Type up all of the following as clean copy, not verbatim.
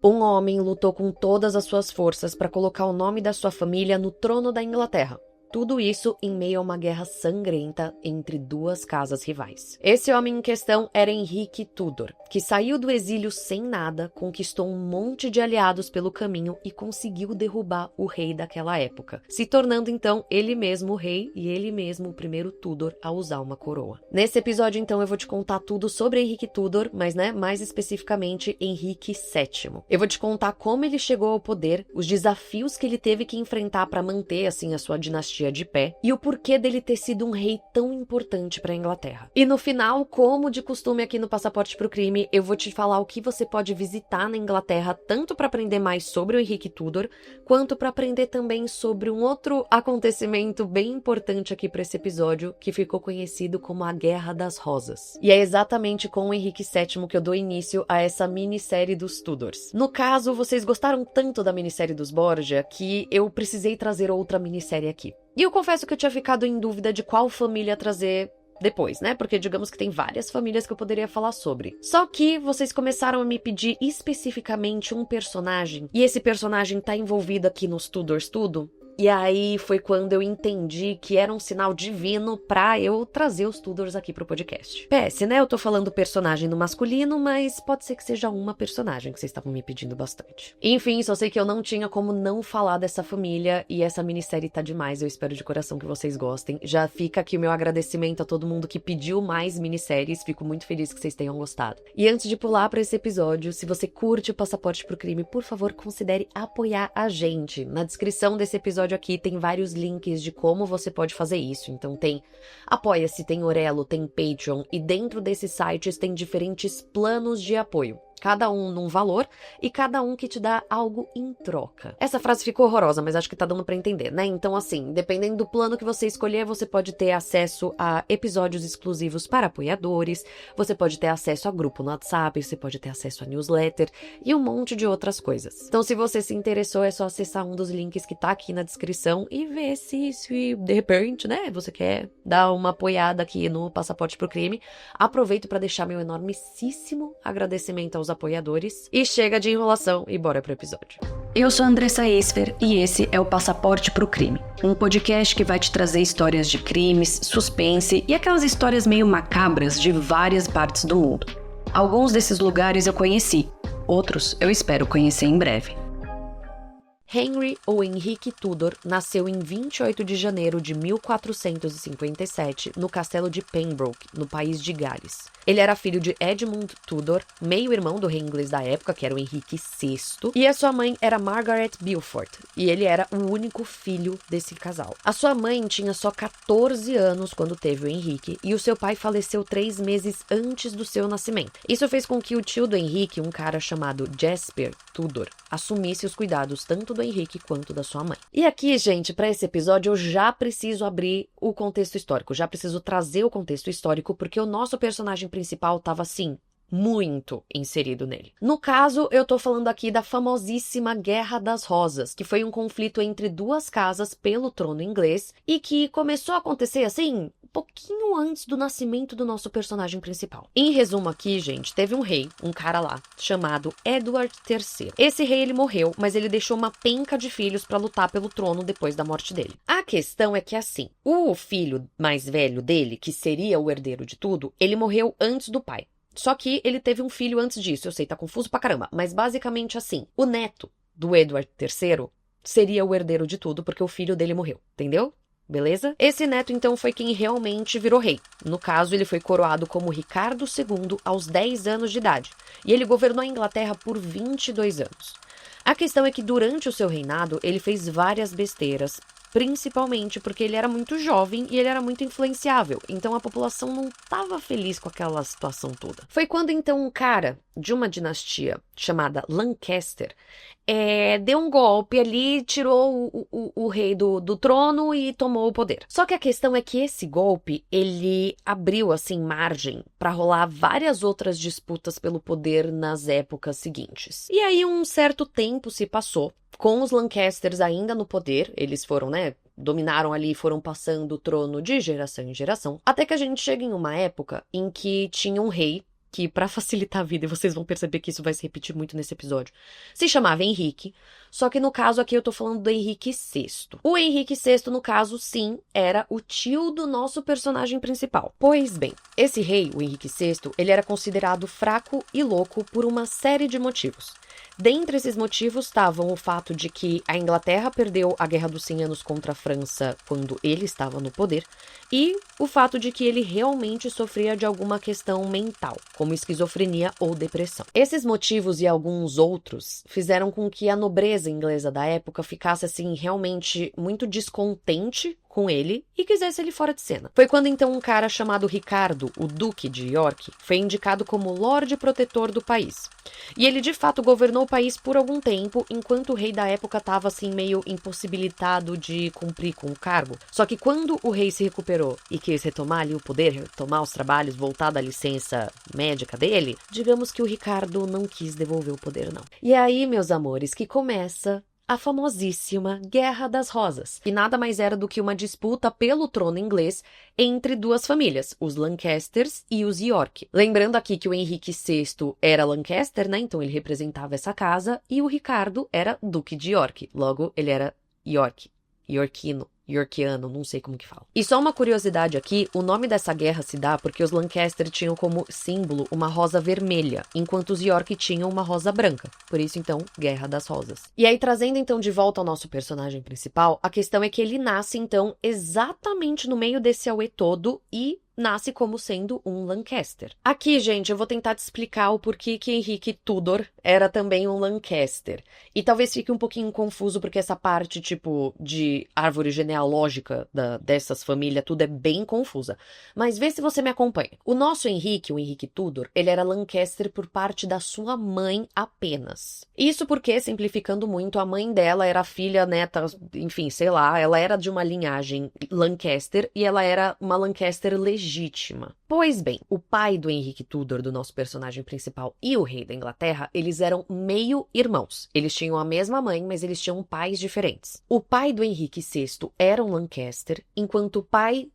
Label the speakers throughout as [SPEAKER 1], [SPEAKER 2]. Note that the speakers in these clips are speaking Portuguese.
[SPEAKER 1] Um homem lutou com todas as suas forças para colocar o nome da sua família no trono da Inglaterra. Tudo isso em meio a uma guerra sangrenta entre duas casas rivais. Esse homem em questão era Henrique Tudor, que saiu do exílio sem nada, conquistou um monte de aliados pelo caminho e conseguiu derrubar o rei daquela época, se tornando então ele mesmo o rei e ele mesmo o primeiro Tudor a usar uma coroa. Nesse episódio então eu vou te contar tudo sobre Henrique Tudor, mas mais especificamente Henrique VII. Eu vou te contar como ele chegou ao poder, os desafios que ele teve que enfrentar para manter assim a sua dinastia de pé e o porquê dele ter sido um rei tão importante para a Inglaterra. E no final, como de costume aqui no Passaporte pro Crime, eu vou te falar o que você pode visitar na Inglaterra, tanto para aprender mais sobre o Henrique Tudor, quanto para aprender também sobre um outro acontecimento bem importante aqui para esse episódio, que ficou conhecido como a Guerra das Rosas. E é exatamente com o Henrique VII que eu dou início a essa minissérie dos Tudors. No caso, vocês gostaram tanto da minissérie dos Borgia que eu precisei trazer outra minissérie aqui. E eu confesso que eu tinha ficado em dúvida de qual família trazer depois, né? Porque digamos que tem várias famílias que eu poderia falar sobre. Só que vocês começaram a me pedir especificamente um personagem, e esse personagem tá envolvido aqui nos Tudors tudo. E aí foi quando eu entendi que era um sinal divino pra eu trazer os Tudors aqui pro podcast. PS, né? Eu tô falando personagem no masculino, mas pode ser que seja uma personagem que vocês estavam me pedindo bastante. Enfim, só sei que eu não tinha como não falar dessa família e essa minissérie tá demais. Eu espero de coração que vocês gostem. Já fica aqui o meu agradecimento a todo mundo que pediu mais minisséries. Fico muito feliz que vocês tenham gostado. E antes de pular pra esse episódio, se você curte o Passaporte pro Crime, por favor, considere apoiar a gente. Na descrição desse episódio aqui tem vários links de como você pode fazer isso. Então tem Apoia-se, tem Orelo, tem Patreon e dentro desses sites tem diferentes planos de apoio. Cada um num valor e cada um que te dá algo em troca. Essa frase ficou horrorosa, mas acho que tá dando pra entender, né? Então assim, dependendo do plano que você escolher, você pode ter acesso a episódios exclusivos para apoiadores, você pode ter acesso a grupo no WhatsApp, você pode ter acesso a newsletter e um monte de outras coisas. Então se você se interessou, é só acessar um dos links que tá aqui na descrição e ver se de repente, né, você quer dar uma apoiada aqui no Passaporte pro Crime. Aproveito pra deixar meu enormíssimo agradecimento aos apoiadores. E chega de enrolação e bora pro episódio.
[SPEAKER 2] Eu sou a Andressa Esfer e esse é o Passaporte pro Crime, um podcast que vai te trazer histórias de crimes, suspense e aquelas histórias meio macabras de várias partes do mundo. Alguns desses lugares eu conheci, outros eu espero conhecer em breve.
[SPEAKER 1] Henry ou Henrique Tudor nasceu em 28 de janeiro de 1457 no castelo de Pembroke, no país de Gales. Ele era filho de Edmund Tudor, meio-irmão do rei inglês da época, que era o Henrique VI, e a sua mãe era Margaret Beaufort, e ele era o único filho desse casal. A sua mãe tinha só 14 anos quando teve o Henrique, e o seu pai faleceu 3 meses antes do seu nascimento. Isso fez com que o tio do Henrique, um cara chamado Jasper Tudor, assumisse os cuidados tanto do Henrique quanto da sua mãe. E aqui, gente, para esse episódio eu já preciso abrir o contexto histórico, já preciso trazer o contexto histórico, porque o nosso personagem principal tava assim, muito inserido nele. No caso, eu tô falando aqui da famosíssima Guerra das Rosas, que foi um conflito entre duas casas pelo trono inglês e que começou a acontecer assim, um pouquinho antes do nascimento do nosso personagem principal. Em resumo aqui, gente, teve um rei, um cara lá, chamado Edward III. Esse rei, ele morreu, mas ele deixou uma penca de filhos pra lutar pelo trono depois da morte dele. A questão é que assim, o filho mais velho dele, que seria o herdeiro de tudo, ele morreu antes do pai. Só que ele teve um filho antes disso, eu sei, tá confuso pra caramba, mas basicamente assim, o neto do Edward III seria o herdeiro de tudo, porque o filho dele morreu, entendeu? Beleza? Esse neto, então, foi quem realmente virou rei. No caso, ele foi coroado como Ricardo II aos 10 anos de idade. E ele governou a Inglaterra por 22 anos. A questão é que, durante o seu reinado, ele fez várias besteiras, principalmente porque ele era muito jovem e ele era muito influenciável. Então, a população não estava feliz com aquela situação toda. Foi quando, então, um cara de uma dinastia chamada Lancaster deu um golpe ali, tirou o rei do trono e tomou o poder. Só que a questão é que esse golpe, ele abriu, assim, margem para rolar várias outras disputas pelo poder nas épocas seguintes. E aí um certo tempo se passou, com os Lancasters ainda no poder, eles foram, dominaram ali e foram passando o trono de geração em geração, até que a gente chega em uma época em que tinha um rei que, pra facilitar a vida, e vocês vão perceber que isso vai se repetir muito nesse episódio, se chamava Henrique, só que no caso aqui eu tô falando do Henrique VI. O Henrique VI, no caso, sim, era o tio do nosso personagem principal. Pois bem, esse rei, o Henrique VI, ele era considerado fraco e louco por uma série de motivos. Dentre esses motivos estavam o fato de que a Inglaterra perdeu a Guerra dos 100 Anos contra a França quando ele estava no poder, e o fato de que ele realmente sofria de alguma questão mental, como esquizofrenia ou depressão. Esses motivos e alguns outros fizeram com que a nobreza inglesa da época ficasse assim realmente muito descontente com ele e quisesse ele fora de cena. Foi quando então um cara chamado Ricardo, o Duque de York, foi indicado como Lorde Protetor do país. E ele de fato governou o país por algum tempo, enquanto o rei da época estava assim meio impossibilitado de cumprir com o cargo. Só que quando o rei se recuperou e quis retomar ali o poder, retomar os trabalhos, voltar da licença médica dele, digamos que o Ricardo não quis devolver o poder não. E aí, meus amores, que começa a famosíssima Guerra das Rosas, que nada mais era do que uma disputa pelo trono inglês entre duas famílias, os Lancasters e os York. Lembrando aqui que o Henrique VI era Lancaster, né? Então ele representava essa casa, e o Ricardo era Duque de York. Logo, ele era Yorkiano, não sei como que fala. E só uma curiosidade aqui, o nome dessa guerra se dá porque os Lancaster tinham como símbolo uma rosa vermelha, enquanto os York tinham uma rosa branca. Por isso, então, Guerra das Rosas. E aí, trazendo então de volta ao nosso personagem principal, a questão é que ele nasce, então, exatamente no meio desse auê todo e nasce como sendo um Lancaster. Aqui, gente, eu vou tentar te explicar o porquê que Henrique Tudor era também um Lancaster. E talvez fique um pouquinho confuso, porque essa parte, tipo, de árvore genealógica dessas famílias, tudo é bem confusa. Mas vê se você me acompanha. O nosso Henrique, o Henrique Tudor, ele era Lancaster por parte da sua mãe apenas. Isso porque, simplificando muito, a mãe dela era filha, neta, enfim, sei lá, ela era de uma linhagem Lancaster e ela era uma Lancaster legítima. Pois bem, o pai do Henrique Tudor, do nosso personagem principal, e o rei da Inglaterra, eles eram meio-irmãos. Eles tinham a mesma mãe, mas eles tinham pais diferentes. O pai do Henrique VI era um Lancaster, enquanto o pai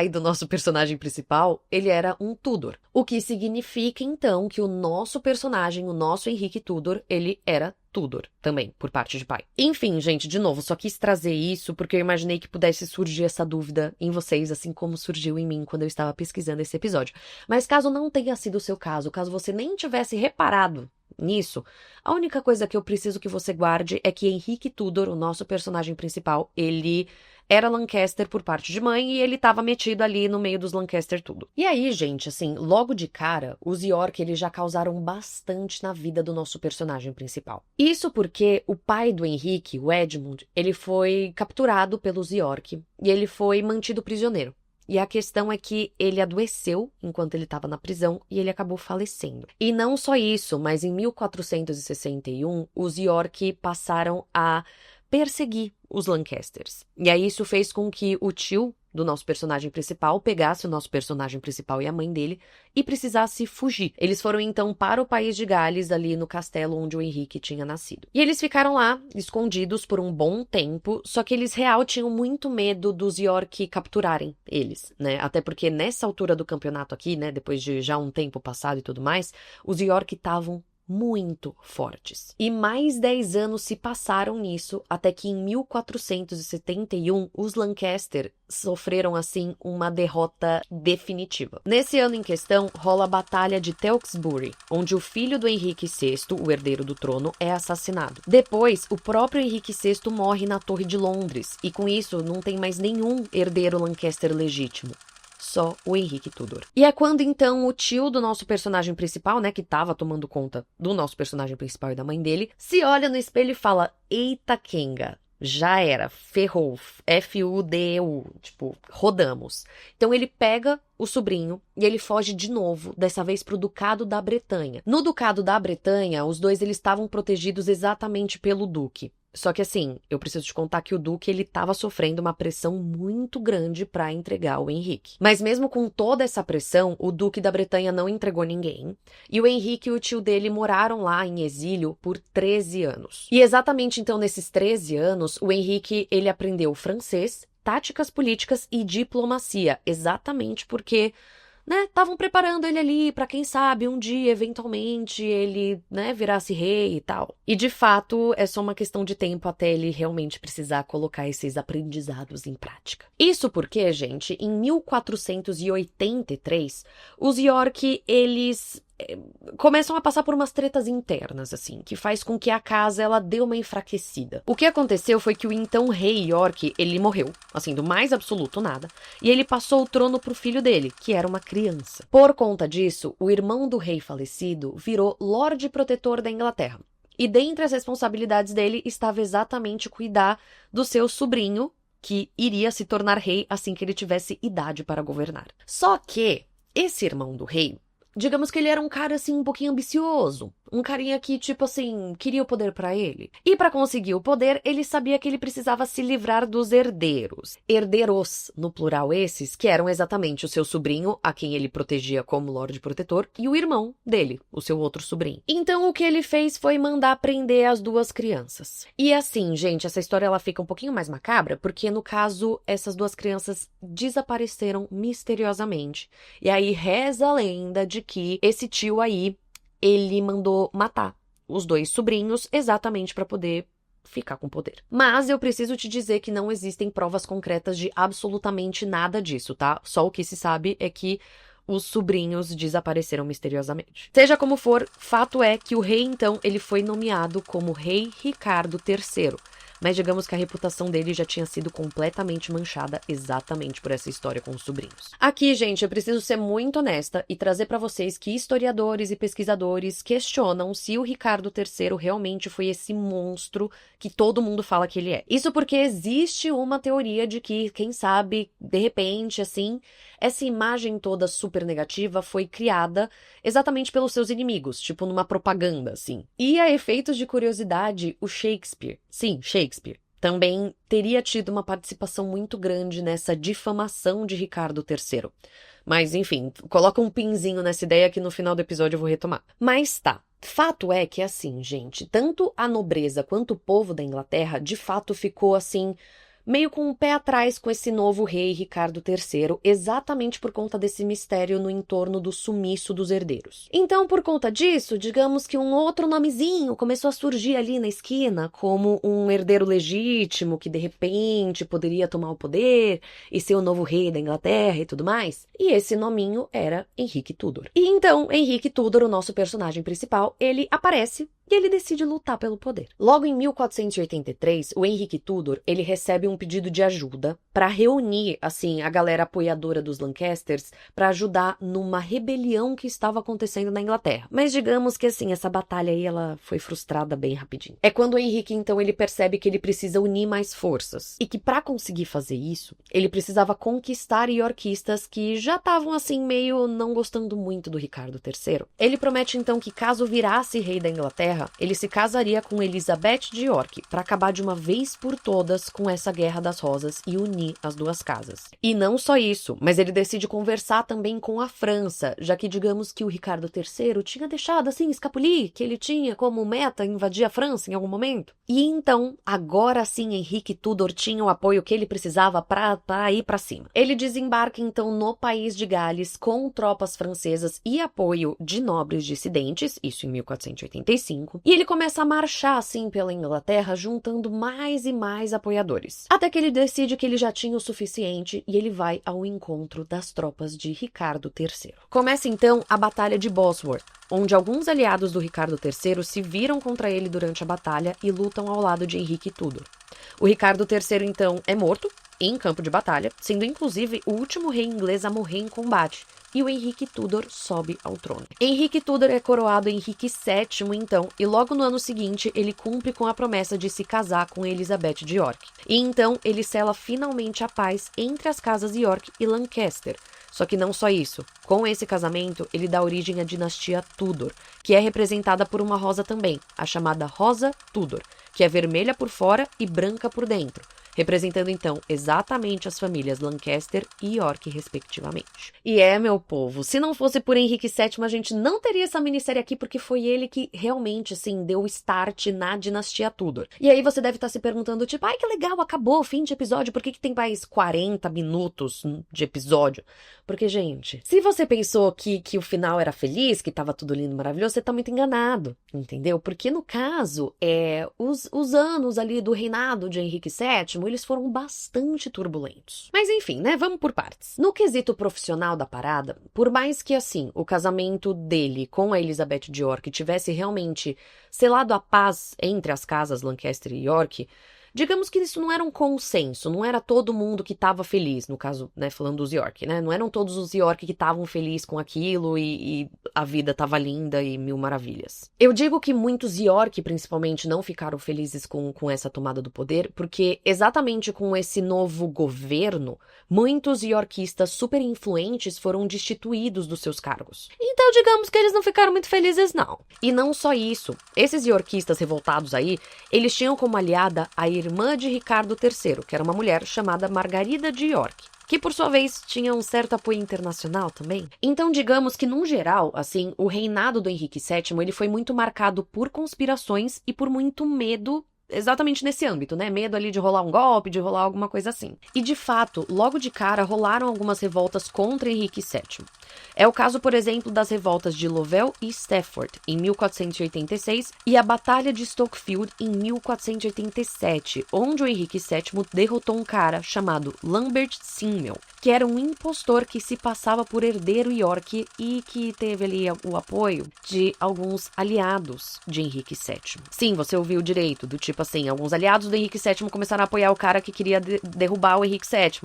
[SPEAKER 1] do nosso personagem principal, ele era um Tudor. O que significa, então, que o nosso personagem, o nosso Henrique Tudor, ele era Tudor também, por parte de pai. Enfim, gente, de novo, só quis trazer isso porque eu imaginei que pudesse surgir essa dúvida em vocês, assim como surgiu em mim quando eu estava pesquisando esse episódio. Mas caso não tenha sido o seu caso, caso você nem tivesse reparado nisso, a única coisa que eu preciso que você guarde é que Henrique Tudor, o nosso personagem principal, ele era Lancaster por parte de mãe e ele tava metido ali no meio dos Lancaster tudo. E aí, gente, assim, logo de cara, os York, eles já causaram bastante na vida do nosso personagem principal. Isso porque o pai do Henrique, o Edmund, ele foi capturado pelos York e ele foi mantido prisioneiro. E a questão é que ele adoeceu enquanto ele estava na prisão e ele acabou falecendo. E não só isso, mas em 1461, os York passaram a perseguir os Lancasters. E aí isso fez com que o tio do nosso personagem principal pegasse o nosso personagem principal e a mãe dele e precisasse fugir. Eles foram então para o país de Gales, ali no castelo onde o Henrique tinha nascido. E eles ficaram lá, escondidos por um bom tempo, só que eles real tinham muito medo dos York capturarem eles, né? Até porque nessa altura do campeonato aqui, né, depois de já um tempo passado e tudo mais, os York estavam muito fortes. E mais 10 anos se passaram nisso, até que em 1471 os Lancaster sofreram assim uma derrota definitiva. Nesse ano em questão, rola a Batalha de Tewkesbury, onde o filho do Henrique VI, o herdeiro do trono, é assassinado. Depois, o próprio Henrique VI morre na Torre de Londres, e com isso não tem mais nenhum herdeiro Lancaster legítimo. Só o Henrique Tudor. E é quando, então, o tio do nosso personagem principal, né, que tava tomando conta do nosso personagem principal e da mãe dele, se olha no espelho e fala, eita Kenga, já era, ferrou, F-U-D-U, tipo, rodamos. Então ele pega o sobrinho e ele foge de novo, dessa vez pro Ducado da Bretanha. No Ducado da Bretanha, os dois eles estavam protegidos exatamente pelo Duque. Só que assim, eu preciso te contar que o Duque, ele tava sofrendo uma pressão muito grande pra entregar o Henrique. Mas mesmo com toda essa pressão, o Duque da Bretanha não entregou ninguém. E o Henrique e o tio dele moraram lá em exílio por 13 anos. E exatamente então nesses 13 anos, o Henrique, ele aprendeu francês, táticas políticas e diplomacia. Exatamente porque né, estavam preparando ele ali pra quem sabe um dia, eventualmente, ele, né, virasse rei e tal. E de fato, é só uma questão de tempo até ele realmente precisar colocar esses aprendizados em prática. Isso porque, gente, em 1483, os York, eles começam a passar por umas tretas internas, assim, que faz com que a casa, ela dê uma enfraquecida. O que aconteceu foi que o então rei York, ele morreu, assim, do mais absoluto nada, e ele passou o trono pro filho dele, que era uma criança. Por conta disso, o irmão do rei falecido virou Lorde Protetor da Inglaterra. E dentre as responsabilidades dele estava exatamente cuidar do seu sobrinho, que iria se tornar rei assim que ele tivesse idade para governar. Só que esse irmão do rei, digamos que ele era um cara, assim, um pouquinho ambicioso. Um carinha que, tipo assim, queria o poder pra ele. E pra conseguir o poder, ele sabia que ele precisava se livrar dos herdeiros. Herdeiros, no plural esses, que eram exatamente o seu sobrinho, a quem ele protegia como Lorde Protetor, e o irmão dele, o seu outro sobrinho. Então, o que ele fez foi mandar prender as duas crianças. E assim, gente, essa história ela fica um pouquinho mais macabra, porque, no caso, essas duas crianças desapareceram misteriosamente. E aí reza a lenda de que esse tio aí, ele mandou matar os dois sobrinhos exatamente para poder ficar com poder. Mas eu preciso te dizer que não existem provas concretas de absolutamente nada disso, tá? Só o que se sabe é que os sobrinhos desapareceram misteriosamente. Seja como for, fato é que o rei, então, ele foi nomeado como Rei Ricardo III. Mas digamos que a reputação dele já tinha sido completamente manchada exatamente por essa história com os sobrinhos. Aqui, gente, eu preciso ser muito honesta e trazer pra vocês que historiadores e pesquisadores questionam se o Ricardo III realmente foi esse monstro que todo mundo fala que ele é. Isso porque existe uma teoria de que, quem sabe, de repente, assim, essa imagem toda super negativa foi criada exatamente pelos seus inimigos, tipo numa propaganda, assim. E a efeitos de curiosidade, o Shakespeare, sim, Shakespeare, também teria tido uma participação muito grande nessa difamação de Ricardo III. Mas, enfim, coloca um pinzinho nessa ideia que no final do episódio eu vou retomar. Mas tá. Fato é que, assim, gente, tanto a nobreza quanto o povo da Inglaterra, de fato, ficou, assim, meio com um pé atrás com esse novo rei Ricardo III, exatamente por conta desse mistério no entorno do sumiço dos herdeiros. Então, por conta disso, digamos que um outro nomezinho começou a surgir ali na esquina, como um herdeiro legítimo que, de repente, poderia tomar o poder e ser o novo rei da Inglaterra e tudo mais. E esse nominho era Henrique Tudor. E então, Henrique Tudor, o nosso personagem principal, ele aparece e ele decide lutar pelo poder. Logo em 1483, o Henrique Tudor, ele recebe um pedido de ajuda para reunir, assim, a galera apoiadora dos Lancasters para ajudar numa rebelião que estava acontecendo na Inglaterra. Mas digamos que, assim, essa batalha aí, ela foi frustrada bem rapidinho. É quando o Henrique, então, ele percebe que ele precisa unir mais forças e que para conseguir fazer isso, ele precisava conquistar iorquistas que já estavam, assim, meio não gostando muito do Ricardo III. Ele promete, então, que caso virasse rei da Inglaterra, ele se casaria com Elizabeth de York para acabar de uma vez por todas com essa Guerra das Rosas e unir as duas casas. E não só isso, mas ele decide conversar também com a França, já que digamos que o Ricardo III tinha deixado assim escapulir que ele tinha como meta invadir a França em algum momento. E então, agora sim, Henrique Tudor tinha o apoio que ele precisava para ir para cima. Ele desembarca então no país de Gales com tropas francesas e apoio de nobres dissidentes, isso em 1485. E ele começa a marchar, assim, pela Inglaterra, juntando mais e mais apoiadores. Até que ele decide que ele já tinha o suficiente e ele vai ao encontro das tropas de Ricardo III. Começa, então, a Batalha de Bosworth, onde alguns aliados do Ricardo III se viram contra ele durante a batalha e lutam ao lado de Henrique Tudor. O Ricardo III, então, é morto em campo de batalha, sendo inclusive o último rei inglês a morrer em combate, e o Henrique Tudor sobe ao trono. Henrique Tudor é coroado Henrique VII, então, e logo no ano seguinte ele cumpre com a promessa de se casar com Elizabeth de York. E então ele sela finalmente a paz entre as casas York e Lancaster. Só que não só isso. Com esse casamento, ele dá origem à dinastia Tudor, que é representada por uma rosa também, a chamada Rosa Tudor, que é vermelha por fora e branca por dentro, representando então exatamente as famílias Lancaster e York, respectivamente. E meu povo, se não fosse por Henrique VII, a gente não teria essa minissérie aqui, porque foi ele que realmente, assim, deu o start na dinastia Tudor. E aí você deve estar se perguntando, tipo, ai, que legal, acabou, fim de episódio, por que tem mais 40 minutos de episódio? Porque, gente, se você pensou que o final era feliz, que tava tudo lindo, maravilhoso, você tá muito enganado, entendeu? Porque, no caso, os anos ali do reinado de Henrique VII, eles foram bastante turbulentos. Mas, enfim, né, vamos por partes. No quesito profissional da parada, por mais que, assim, o casamento dele com a Elizabeth de York tivesse realmente selado a paz entre as casas Lancaster e York, digamos que isso não era um consenso, não era todo mundo que estava feliz, no caso, né, falando dos York, né? Não eram todos os York que estavam felizes com aquilo e a vida estava linda e mil maravilhas. Eu digo que muitos York, principalmente, não ficaram felizes com essa tomada do poder, porque exatamente com esse novo governo, muitos yorkistas super influentes foram destituídos dos seus cargos. Então, digamos que eles não ficaram muito felizes, não. E não só isso, esses yorkistas revoltados aí, eles tinham como aliada a irmã de Ricardo III, que era uma mulher chamada Margarida de York, que por sua vez tinha um certo apoio internacional também. Então, digamos que, num geral, assim, o reinado do Henrique VII, ele foi muito marcado por conspirações e por muito medo, exatamente nesse âmbito, né? Medo ali de rolar um golpe, de rolar alguma coisa assim. E, de fato, logo de cara, rolaram algumas revoltas contra Henrique VII. É o caso, por exemplo, das revoltas de Lovell e Stafford, em 1486, e a Batalha de Stokefield, em 1487, onde o Henrique VII derrotou um cara chamado Lambert Simnel, que era um impostor que se passava por herdeiro York e que teve ali o apoio de alguns aliados de Henrique VII. Sim, você ouviu direito, do tipo assim, alguns aliados do Henrique VII começaram a apoiar o cara que queria derrubar o Henrique VII.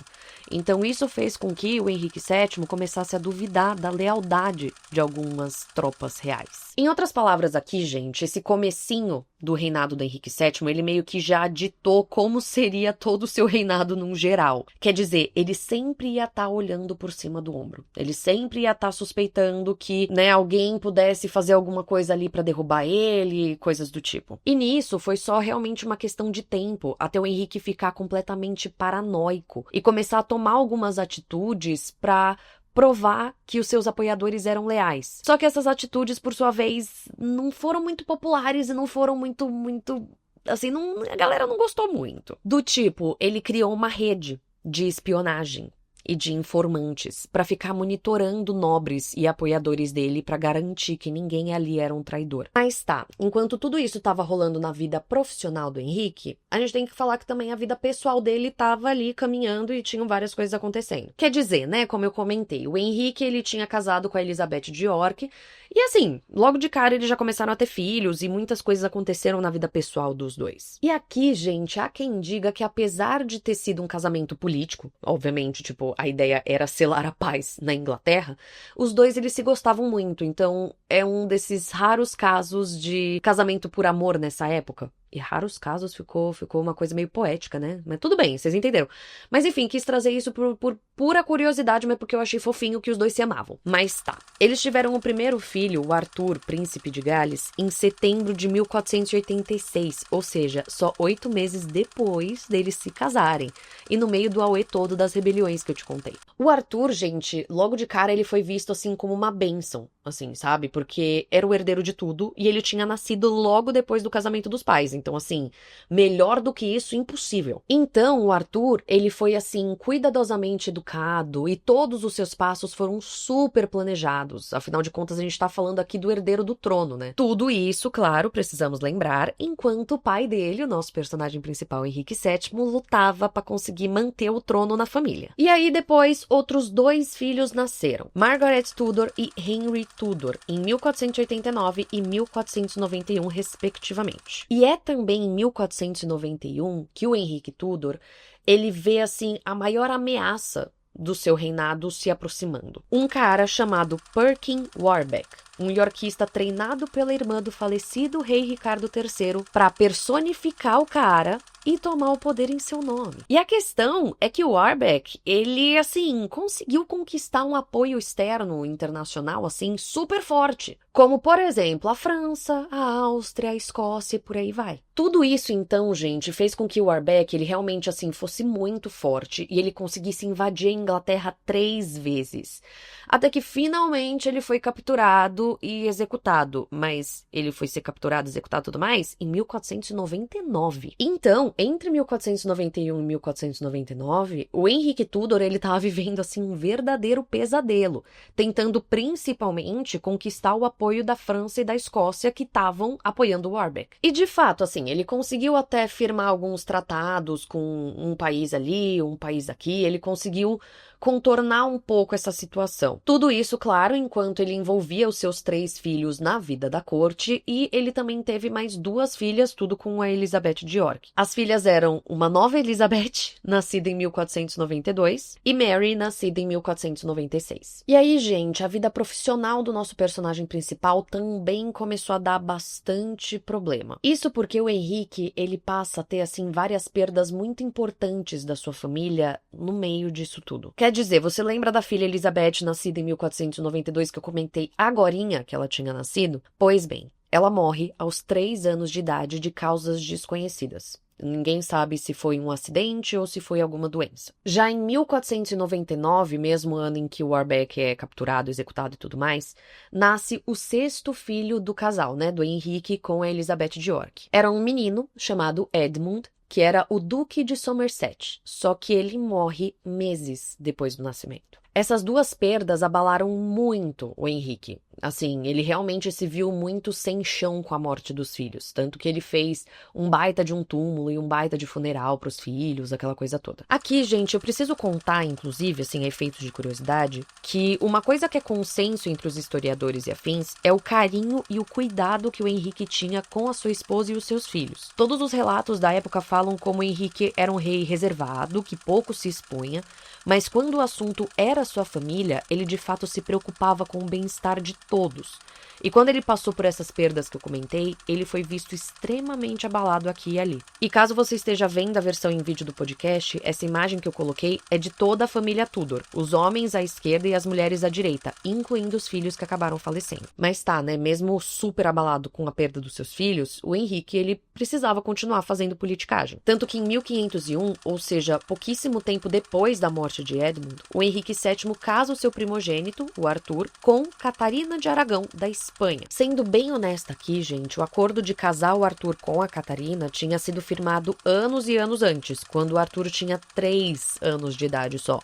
[SPEAKER 1] Então isso fez com que o Henrique VII começasse a duvidar da lealdade de algumas tropas reais. Em outras palavras aqui, gente, esse comecinho do reinado do Henrique VII, ele meio que já ditou como seria todo o seu reinado num geral. Quer dizer, ele sempre ia estar olhando por cima do ombro. Ele sempre ia estar suspeitando que, né, alguém pudesse fazer alguma coisa ali pra derrubar ele, coisas do tipo. E nisso foi só realmente uma questão de tempo até o Henrique ficar completamente paranoico e começar a tomar algumas atitudes pra provar que os seus apoiadores eram leais. Só que essas atitudes, por sua vez, não foram muito populares e não foram muito, assim, a galera não gostou muito. Do tipo, ele criou uma rede de espionagem e de informantes para ficar monitorando nobres e apoiadores dele para garantir que ninguém ali era um traidor. Mas tá, enquanto tudo isso estava rolando na vida profissional do Henrique, a gente tem que falar que também a vida pessoal dele estava ali caminhando e tinham várias coisas acontecendo. Quer dizer, né, como eu comentei, o Henrique, ele tinha casado com a Elizabeth de York e assim, logo de cara eles já começaram a ter filhos e muitas coisas aconteceram na vida pessoal dos dois. E aqui, gente, há quem diga que apesar de ter sido um casamento político, obviamente, tipo, a ideia era selar a paz na Inglaterra, os dois eles se gostavam muito, então é um desses raros casos de casamento por amor nessa época. E raros casos ficou uma coisa meio poética, né? Mas tudo bem, vocês entenderam. Mas enfim, quis trazer isso por pura curiosidade, mas porque eu achei fofinho que os dois se amavam. Mas tá. Eles tiveram o primeiro filho, o Arthur, príncipe de Gales, em setembro de 1486, ou seja, só 8 meses depois deles se casarem. E no meio do auê todo das rebeliões que eu te contei. O Arthur, gente, logo de cara ele foi visto assim como uma bênção, assim, sabe? Porque era o herdeiro de tudo e ele tinha nascido logo depois do casamento dos pais. Então, assim, melhor do que isso, impossível. Então, o Arthur, ele foi, assim, cuidadosamente educado e todos os seus passos foram super planejados. Afinal de contas, a gente tá falando aqui do herdeiro do trono, né? Tudo isso, claro, precisamos lembrar, enquanto o pai dele, o nosso personagem principal, Henrique VII, lutava pra conseguir manter o trono na família. E aí, depois, outros 2 filhos nasceram, Margaret Tudor e Henry Tudor, em 1489 e 1491, respectivamente. E é também em 1491 que o Henrique Tudor, ele vê assim a maior ameaça do seu reinado se aproximando. Um cara chamado Perkin Warbeck, um yorkista treinado pela irmã do falecido rei Ricardo III para personificar o cara e tomar o poder em seu nome. E a questão é que o Warbeck, ele, assim, conseguiu conquistar um apoio externo, internacional, assim, super forte como, por exemplo, a França, a Áustria, a Escócia e por aí vai. Tudo isso, então, gente, fez com que o Warbeck, ele realmente, assim, fosse muito forte e ele conseguisse invadir a Inglaterra 3 vezes. Até que, finalmente, ele foi capturado e executado. Mas ele foi ser capturado, executado e tudo mais em 1499. Então, entre 1491 e 1499, o Henrique Tudor, ele tava vivendo, assim, um verdadeiro pesadelo, tentando principalmente conquistar o apoio da França e da Escócia, que estavam apoiando o Warbeck. E, de fato, assim, ele conseguiu até firmar alguns tratados com um país ali, um país aqui, ele conseguiu contornar um pouco essa situação. Tudo isso, claro, enquanto ele envolvia os seus 3 filhos na vida da corte, e ele também teve mais 2 filhas, tudo com a Elizabeth de York. As filhas eram uma nova Elizabeth, nascida em 1492, e Mary, nascida em 1496. E aí, gente, a vida profissional do nosso personagem principal também começou a dar bastante problema. Isso porque o Henrique, ele passa a ter, assim, várias perdas muito importantes da sua família no meio disso tudo. Quer dizer, você lembra da filha Elizabeth, nascida em 1492, que eu comentei agorinha que ela tinha nascido? Pois bem, ela morre aos 3 anos de idade de causas desconhecidas. Ninguém sabe se foi um acidente ou se foi alguma doença. Já em 1499, mesmo ano em que o Warbeck é capturado, executado e tudo mais, nasce o 6º filho do casal, né, do Henrique com a Elizabeth de York. Era um menino chamado Edmund, que era o Duque de Somerset, só que ele morre meses depois do nascimento. Essas 2 perdas abalaram muito o Henrique. Assim, ele realmente se viu muito sem chão com a morte dos filhos, tanto que ele fez um baita de um túmulo e um baita de funeral pros filhos, aquela coisa toda. Aqui, gente, eu preciso contar, inclusive, assim, a efeitos de curiosidade, que uma coisa que é consenso entre os historiadores e afins é o carinho e o cuidado que o Henrique tinha com a sua esposa e os seus filhos. Todos os relatos da época falam como o Henrique era um rei reservado, que pouco se expunha, mas quando o assunto era sua família, ele de fato se preocupava com o bem-estar de todos. E quando ele passou por essas perdas que eu comentei, ele foi visto extremamente abalado aqui e ali. E caso você esteja vendo a versão em vídeo do podcast, essa imagem que eu coloquei é de toda a família Tudor, os homens à esquerda e as mulheres à direita, incluindo os filhos que acabaram falecendo. Mas tá, né, mesmo super abalado com a perda dos seus filhos, o Henrique, ele precisava continuar fazendo politicagem. Tanto que em 1501, ou seja, pouquíssimo tempo depois da morte de Edmund, o Henrique VII casa o seu primogênito, o Arthur, com Catarina de Aragão, da Espanha. Sendo bem honesta aqui, gente, o acordo de casar o Arthur com a Catarina tinha sido firmado anos e anos antes, quando o Arthur tinha 3 anos de idade só.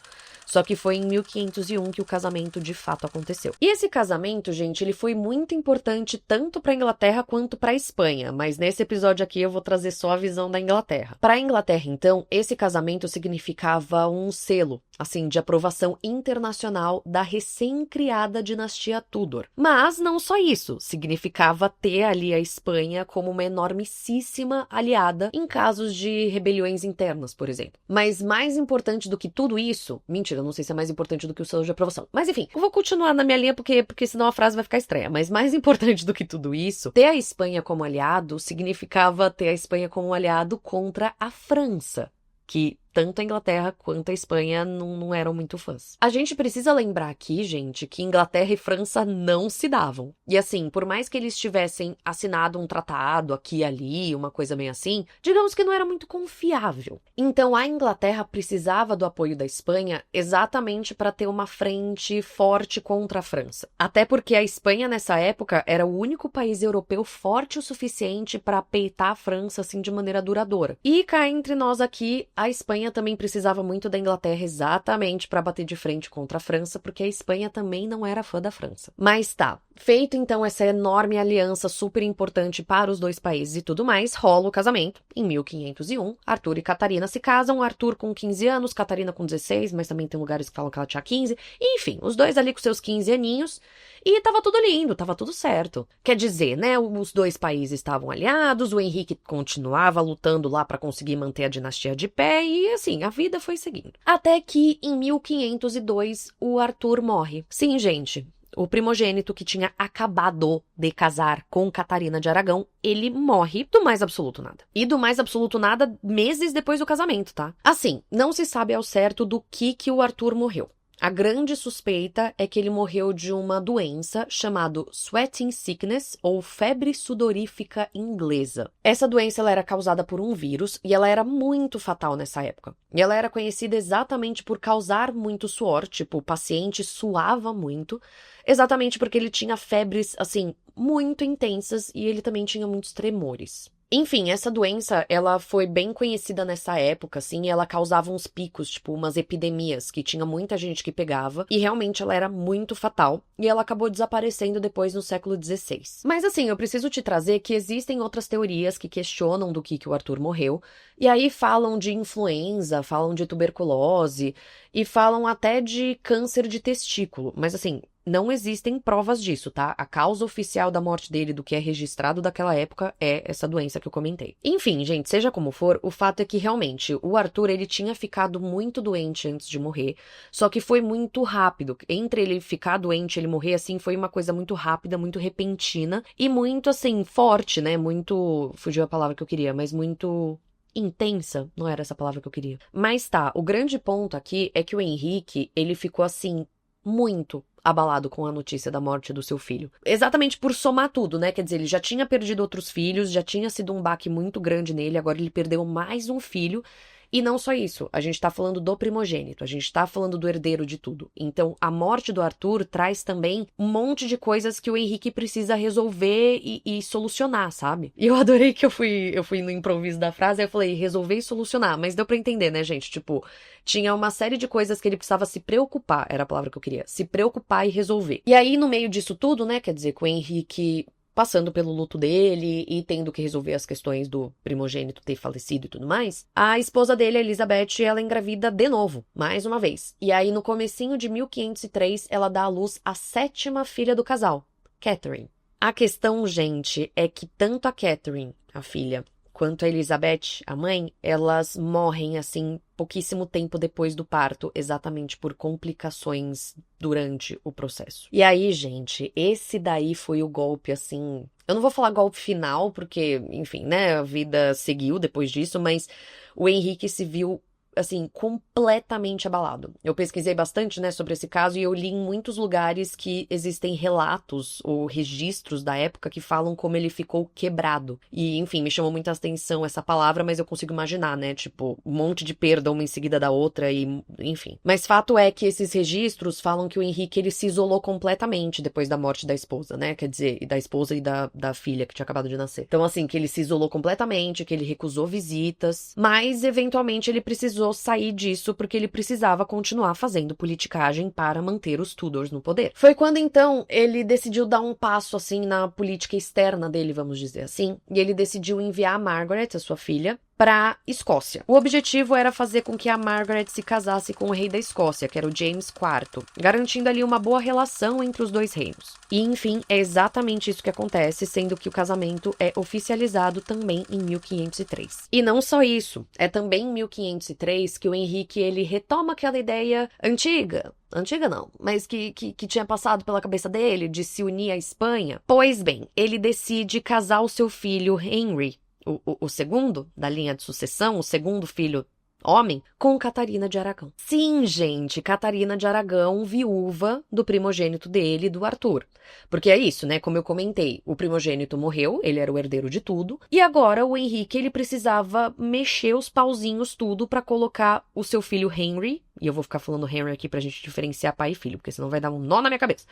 [SPEAKER 1] Só que foi em 1501 que o casamento de fato aconteceu. E esse casamento, gente, ele foi muito importante tanto para a Inglaterra quanto para a Espanha, mas nesse episódio aqui eu vou trazer só a visão da Inglaterra. Para a Inglaterra, então, esse casamento significava um selo, assim, de aprovação internacional da recém-criada dinastia Tudor. Mas não só isso, significava ter ali a Espanha como uma enormíssima aliada em casos de rebeliões internas, por exemplo. Mas mais importante do que tudo isso, mentira, eu não sei se é mais importante do que o selo de aprovação. Mas enfim, eu vou continuar na minha linha porque senão a frase vai ficar estranha. Mas mais importante do que tudo isso, ter a Espanha como aliado significava ter a Espanha como aliado contra a França, que tanto a Inglaterra quanto a Espanha não eram muito fãs. A gente precisa lembrar aqui, gente, que Inglaterra e França não se davam. E assim, por mais que eles tivessem assinado um tratado aqui e ali, uma coisa meio assim, digamos que não era muito confiável. Então a Inglaterra precisava do apoio da Espanha exatamente para ter uma frente forte contra a França. Até porque a Espanha nessa época era o único país europeu forte o suficiente para peitar a França assim de maneira duradoura. E cá entre nós aqui, a Espanha também precisava muito da Inglaterra exatamente para bater de frente contra a França, porque a Espanha também não era fã da França. Mas tá, feito então essa enorme aliança super importante para os 2 países e tudo mais, rola o casamento. Em 1501, Arthur e Catarina se casam, Arthur com 15 anos, Catarina com 16, mas também tem lugares que falam que ela tinha 15. Enfim, os 2 ali com seus 15 aninhos, e tava tudo lindo, tava tudo certo. Quer dizer, né, os 2 países estavam aliados, o Henrique continuava lutando lá para conseguir manter a dinastia de pé, e assim, a vida foi seguindo. Até que, em 1502, o Arthur morre. Sim, gente, o primogênito que tinha acabado de casar com Catarina de Aragão, ele morre do mais absoluto nada. E do mais absoluto nada meses depois do casamento, tá? Assim, não se sabe ao certo do que o Arthur morreu. A grande suspeita é que ele morreu de uma doença chamada sweating sickness, ou febre sudorífica inglesa. Essa doença ela era causada por um vírus e ela era muito fatal nessa época. E ela era conhecida exatamente por causar muito suor, tipo, o paciente suava muito, exatamente porque ele tinha febres, assim, muito intensas e ele também tinha muitos tremores. Enfim, essa doença, ela foi bem conhecida nessa época, assim, e ela causava uns picos, tipo, umas epidemias, que tinha muita gente que pegava, e realmente ela era muito fatal, e ela acabou desaparecendo depois no século XVI. Mas assim, eu preciso te trazer que existem outras teorias que questionam do que o Arthur morreu, e aí falam de influenza, falam de tuberculose, e falam até de câncer de testículo, mas assim, não existem provas disso, tá? A causa oficial da morte dele, do que é registrado daquela época, é essa doença que eu comentei. Enfim, gente, seja como for, o fato é que realmente o Arthur, ele tinha ficado muito doente antes de morrer, só que foi muito rápido. Entre ele ficar doente e ele morrer, assim, foi uma coisa muito rápida, muito repentina e muito, assim, forte, né? Muito... Fugiu a palavra que eu queria, mas muito... intensa, não era essa palavra que eu queria. Mas tá, o grande ponto aqui é que o Henrique, ele ficou, assim, muito abalado com a notícia da morte do seu filho. Exatamente por somar tudo, né? Quer dizer, ele já tinha perdido outros filhos, já tinha sido um baque muito grande nele, agora ele perdeu mais um filho. E não só isso, a gente tá falando do primogênito, a gente tá falando do herdeiro de tudo. Então, a morte do Arthur traz também um monte de coisas que o Henrique precisa resolver e solucionar, sabe? E eu adorei que eu fui no improviso da frase, aí eu falei, resolver e solucionar, mas deu pra entender, né, gente? Tipo, tinha uma série de coisas que ele precisava se preocupar, era a palavra que eu queria, se preocupar e resolver. E aí, no meio disso tudo, né, quer dizer, com o Henrique passando pelo luto dele e tendo que resolver as questões do primogênito ter falecido e tudo mais, a esposa dele, a Elizabeth, ela engravida de novo, mais uma vez. E aí, no comecinho de 1503, ela dá à luz a 7ª filha do casal, Catherine. A questão, gente, é que tanto a Catherine, a filha, quanto a Elizabeth, a mãe, elas morrem, assim, pouquíssimo tempo depois do parto, exatamente por complicações durante o processo. E aí, gente, esse daí foi o golpe, assim... Eu não vou falar golpe final, porque, enfim, né, a vida seguiu depois disso, mas o Henrique se viu, assim, completamente abalado. Eu pesquisei bastante, né, sobre esse caso e eu li em muitos lugares que existem relatos ou registros da época que falam como ele ficou quebrado. E, enfim, me chamou muita atenção essa palavra, mas eu consigo imaginar, né, tipo, um monte de perda uma em seguida da outra e, enfim. Mas fato é que esses registros falam que o Henrique, ele se isolou completamente depois da morte da esposa, né, quer dizer, da esposa e da filha que tinha acabado de nascer. Então, assim, que ele se isolou completamente, que ele recusou visitas, mas, eventualmente, ele precisou sair disso porque ele precisava continuar fazendo politicagem para manter os Tudors no poder. Foi quando, então, ele decidiu dar um passo, assim, na política externa dele, vamos dizer assim, e ele decidiu enviar a Margaret, a sua filha, para Escócia. O objetivo era fazer com que a Margaret se casasse com o rei da Escócia, que era o James IV, garantindo ali uma boa relação entre os dois reinos. E, enfim, é exatamente isso que acontece, sendo que o casamento é oficializado também em 1503. E não só isso, é também em 1503 que o Henrique, ele retoma aquela ideia antiga não, mas que tinha passado pela cabeça dele de se unir à Espanha. Pois bem, ele decide casar o seu filho Henry, o segundo da linha de sucessão, o segundo filho homem, com Catarina de Aragão. Sim, gente, Catarina de Aragão, viúva do primogênito dele, do Arthur. Porque é isso, né? Como eu comentei, o primogênito morreu, ele era o herdeiro de tudo, e agora o Henrique, ele precisava mexer os pauzinhos tudo pra colocar o seu filho Henry, e eu vou ficar falando Henry aqui pra gente diferenciar pai e filho, porque senão vai dar um nó na minha cabeça.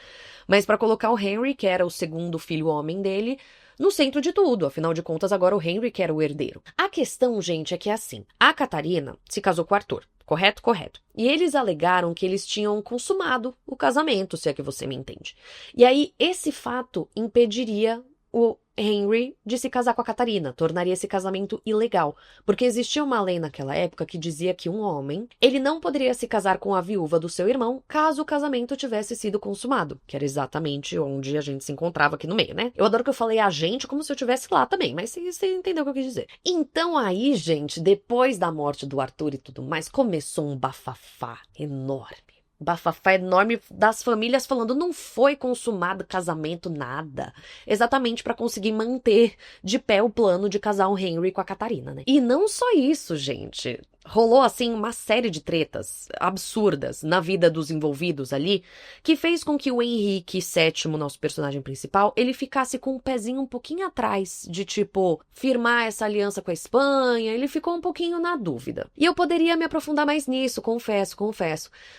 [SPEAKER 1] Mas pra colocar o Henry, que era o segundo filho homem dele, no centro de tudo. Afinal de contas, agora o Henry que era o herdeiro. A questão, gente, é que é assim. A Catarina se casou com o Arthur. Correto? Correto. E eles alegaram que eles tinham consumado o casamento, se é que você me entende. E aí, esse fato impediria o Henry de se casar com a Catarina, tornaria esse casamento ilegal, porque existia uma lei naquela época que dizia que um homem, ele não poderia se casar com a viúva do seu irmão caso o casamento tivesse sido consumado, que era exatamente onde a gente se encontrava aqui no meio, né? Eu adoro que eu falei a gente como se eu estivesse lá também, mas você entendeu o que eu quis dizer. Então aí, gente, depois da morte do Arthur e tudo mais, começou um bafafá enorme. bafafá enorme das famílias falando não foi consumado casamento, nada. Exatamente para conseguir manter de pé o plano de casar o Henry com a Catarina, né? E não só isso, gente. Rolou, assim, uma série de tretas absurdas na vida dos envolvidos ali, que fez com que o Henrique VII, nosso personagem principal, ele ficasse com um pezinho um pouquinho atrás de, tipo, firmar essa aliança com a Espanha. Ele ficou um pouquinho na dúvida. E eu poderia me aprofundar mais nisso, confesso.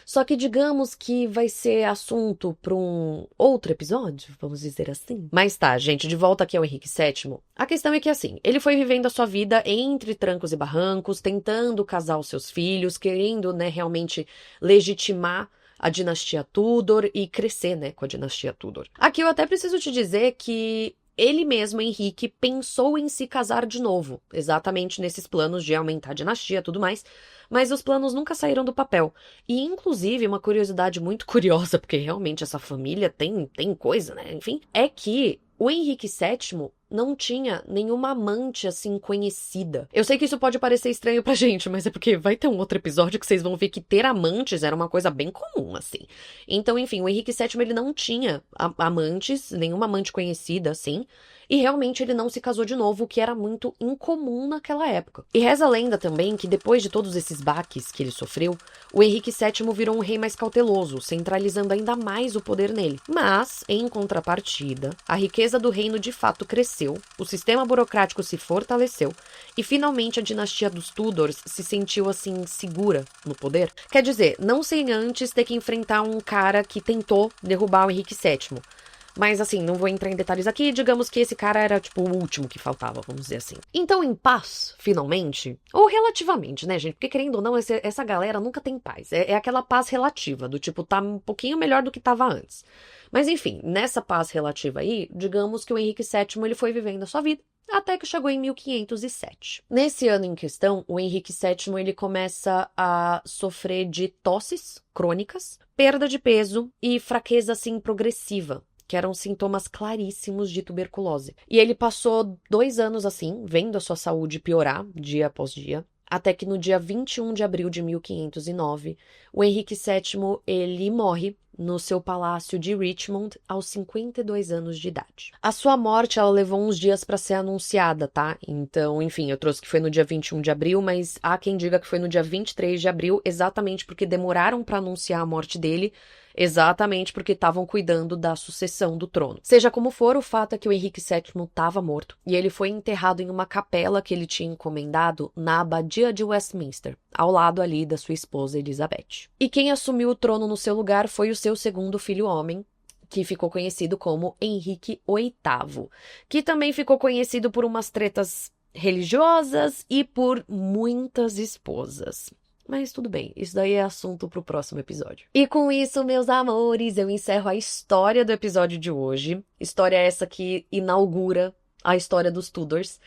[SPEAKER 1] Só que digamos que vai ser assunto para um outro episódio, vamos dizer assim. Mas tá, gente, de volta aqui ao Henrique VII. A questão é que, assim, ele foi vivendo a sua vida entre trancos e barrancos, tentando casar os seus filhos, querendo, né, realmente legitimar a dinastia Tudor e crescer, né, com a dinastia Tudor. Aqui eu até preciso te dizer que ele mesmo, Henrique, pensou em se casar de novo, exatamente nesses planos de aumentar a dinastia e tudo mais, mas os planos nunca saíram do papel. E, inclusive, uma curiosidade muito curiosa, porque realmente essa família tem coisa, né, enfim, é que o Henrique VII não tinha nenhuma amante, assim, conhecida. Eu sei que isso pode parecer estranho pra gente, mas é porque vai ter um outro episódio que vocês vão ver que ter amantes era uma coisa bem comum, assim. Então, enfim, o Henrique VII, ele não tinha amantes, nenhuma amante conhecida, assim. E realmente ele não se casou de novo, o que era muito incomum naquela época. E reza a lenda também que depois de todos esses baques que ele sofreu, o Henrique VII virou um rei mais cauteloso, centralizando ainda mais o poder nele. Mas, em contrapartida, a riqueza do reino de fato cresceu, o sistema burocrático se fortaleceu e finalmente a dinastia dos Tudors se sentiu assim segura no poder. Quer dizer, não sem antes ter que enfrentar um cara que tentou derrubar o Henrique VII. Mas, assim, não vou entrar em detalhes aqui. Digamos que esse cara era, tipo, o último que faltava, vamos dizer assim. Então, em paz, finalmente, ou relativamente, né, gente? Porque, querendo ou não, essa galera nunca tem paz. É aquela paz relativa, do tipo, tá um pouquinho melhor do que tava antes. Mas, enfim, nessa paz relativa aí, digamos que o Henrique VII, ele foi vivendo a sua vida, até que chegou em 1507. Nesse ano em questão, o Henrique VII, ele começa a sofrer de tosses crônicas, perda de peso e fraqueza, assim, progressiva, que eram sintomas claríssimos de tuberculose. E ele passou 2 anos assim, vendo a sua saúde piorar dia após dia, até que no dia 21 de abril de 1509, o Henrique VII, ele morre no seu palácio de Richmond aos 52 anos de idade. A sua morte, ela levou uns dias para ser anunciada, tá? Então, enfim, eu trouxe que foi no dia 21 de abril, mas há quem diga que foi no dia 23 de abril, exatamente porque demoraram para anunciar a morte dele, exatamente porque estavam cuidando da sucessão do trono. Seja como for, o fato é que o Henrique VII estava morto e ele foi enterrado em uma capela que ele tinha encomendado na abadia de Westminster, ao lado ali da sua esposa Elizabeth. E quem assumiu o trono no seu lugar foi o seu segundo filho homem, que ficou conhecido como Henrique VIII, que também ficou conhecido por umas tretas religiosas e por muitas esposas. Mas tudo bem, isso daí é assunto pro próximo episódio. E com isso, meus amores, eu encerro a história do episódio de hoje. História essa que inaugura a história dos Tudors.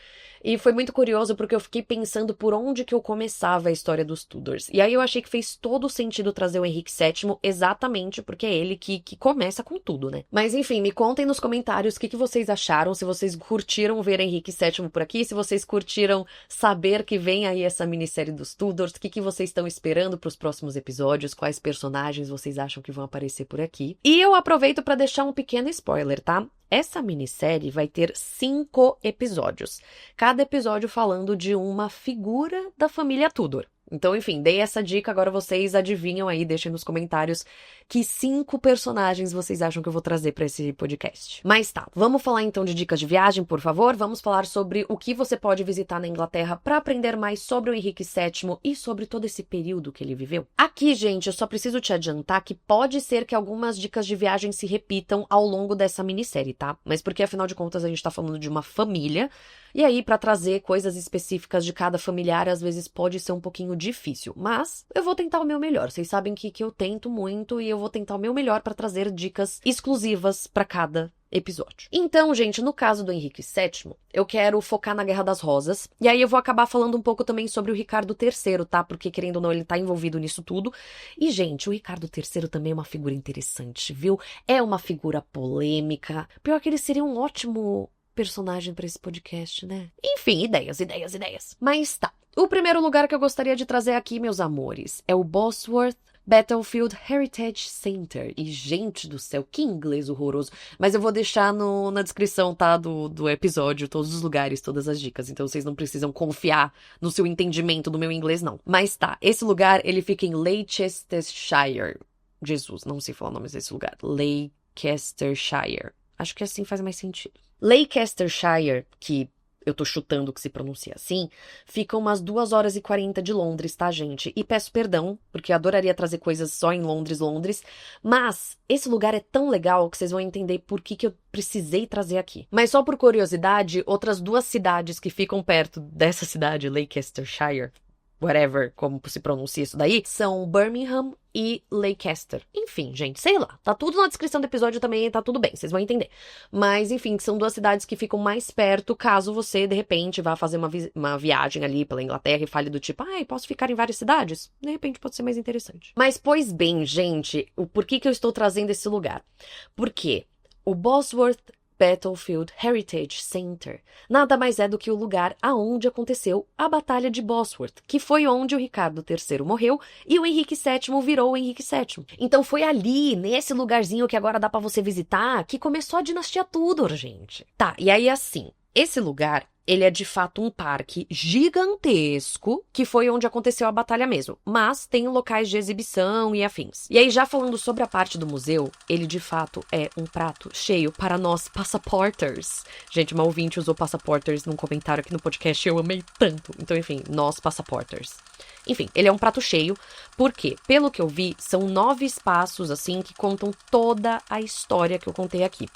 [SPEAKER 1] E foi muito curioso porque eu fiquei pensando por onde que eu começava a história dos Tudors. E aí eu achei que fez todo sentido trazer o Henrique VII exatamente porque é ele que começa com tudo, né? Mas enfim, me contem nos comentários o que vocês acharam, se vocês curtiram ver Henrique VII por aqui, se vocês curtiram saber que vem aí essa minissérie dos Tudors, o que vocês estão esperando para os próximos episódios, quais personagens vocês acham que vão aparecer por aqui. E eu aproveito para deixar um pequeno spoiler, tá? Essa minissérie vai ter 5 episódios, cada episódio falando de uma figura da família Tudor. Então, enfim, dei essa dica, agora vocês adivinham aí, deixem nos comentários que 5 personagens vocês acham que eu vou trazer para esse podcast. Mas tá, vamos falar então de dicas de viagem, por favor? Vamos falar sobre o que você pode visitar na Inglaterra para aprender mais sobre o Henrique VII e sobre todo esse período que ele viveu. Aqui, gente, eu só preciso te adiantar que pode ser que algumas dicas de viagem se repitam ao longo dessa minissérie, tá? Mas porque, afinal de contas, a gente tá falando de uma família, e aí, para trazer coisas específicas de cada familiar, às vezes pode ser um pouquinho difícil. Mas eu vou tentar o meu melhor. Vocês sabem que eu tento muito e eu vou tentar o meu melhor para trazer dicas exclusivas para cada episódio. Então, gente, no caso do Henrique VII, eu quero focar na Guerra das Rosas. E aí eu vou acabar falando um pouco também sobre o Ricardo III, tá? Porque, querendo ou não, ele tá envolvido nisso tudo. E, gente, o Ricardo III também é uma figura interessante, viu? É uma figura polêmica. Pior que ele seria um ótimo personagem para esse podcast, né? Enfim, ideias. Mas tá. O primeiro lugar que eu gostaria de trazer aqui, meus amores, é o Bosworth Battlefield Heritage Center. E, gente do céu, que inglês horroroso. Mas eu vou deixar na descrição, tá, do episódio, todos os lugares, todas as dicas. Então vocês não precisam confiar no seu entendimento do meu inglês, não. Mas tá, esse lugar, ele fica em Leicestershire. Jesus, não sei falar o nome desse lugar. Leicestershire. Acho que assim faz mais sentido. Leicestershire, que eu tô chutando que se pronuncia assim, fica umas 2 horas e 40 de Londres, tá, gente? E peço perdão, porque eu adoraria trazer coisas só em Londres, mas esse lugar é tão legal que vocês vão entender por que eu precisei trazer aqui. Mas só por curiosidade, outras 2 cidades que ficam perto dessa cidade, Leicestershire, whatever, como se pronuncia isso daí, são Birmingham e Leicester. Enfim, gente, sei lá. Tá tudo na descrição do episódio também, tá tudo bem, vocês vão entender. Mas, enfim, são 2 cidades que ficam mais perto, caso você, de repente, vá fazer uma viagem ali pela Inglaterra e fale do tipo, posso ficar em várias cidades? De repente pode ser mais interessante. Mas, pois bem, gente, o porquê que eu estou trazendo esse lugar? Porque o Bosworth Battlefield Heritage Center nada mais é do que o lugar aonde aconteceu a Batalha de Bosworth, que foi onde o Ricardo III morreu e o Henrique VII virou o Henrique VII. Então foi ali, nesse lugarzinho que agora dá pra você visitar, que começou a dinastia Tudor, gente. Tá, e aí assim, esse lugar, ele é de fato um parque gigantesco, que foi onde aconteceu a batalha mesmo, mas tem locais de exibição e afins. E aí, já falando sobre a parte do museu, ele de fato é um prato cheio para nós passaporters. Gente, uma ouvinte usou passaporters num comentário aqui no podcast, eu amei tanto. Então, enfim, nós passaporters. Enfim, ele é um prato cheio, porque, pelo que eu vi, são 9 espaços, assim, que contam toda a história que eu contei aqui.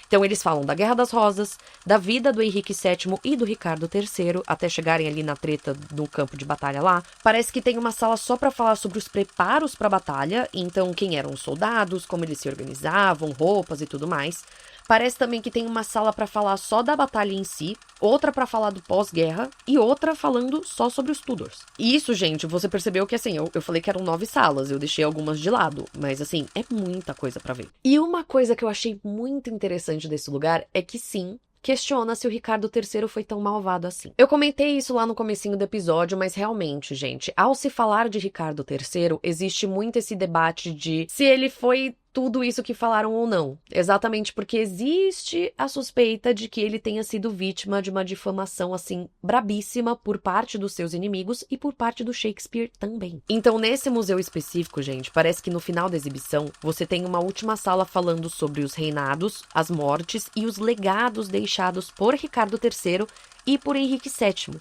[SPEAKER 1] Então, eles falam da Guerra das Rosas, da vida do Henrique VII e do Ricardo III, até chegarem ali na treta no campo de batalha lá. Parece que tem uma sala só pra falar sobre os preparos pra batalha, então quem eram os soldados, como eles se organizavam, roupas e tudo mais. Parece também que tem uma sala pra falar só da batalha em si, outra pra falar do pós-guerra e outra falando só sobre os Tudors. E isso, gente, você percebeu que assim, eu falei que eram 9 salas, eu deixei algumas de lado, mas assim, é muita coisa pra ver. E uma coisa que eu achei muito interessante desse lugar é que sim, questiona se o Ricardo III foi tão malvado assim. Eu comentei isso lá no comecinho do episódio, mas realmente, gente, ao se falar de Ricardo III, existe muito esse debate de se ele foi tudo isso que falaram ou não. Exatamente porque existe a suspeita de que ele tenha sido vítima de uma difamação, assim, brabíssima por parte dos seus inimigos e por parte do Shakespeare também. Então, nesse museu específico, gente, parece que no final da exibição, você tem uma última sala falando sobre os reinados, as mortes e os legados deixados por Ricardo III e por Henrique VII.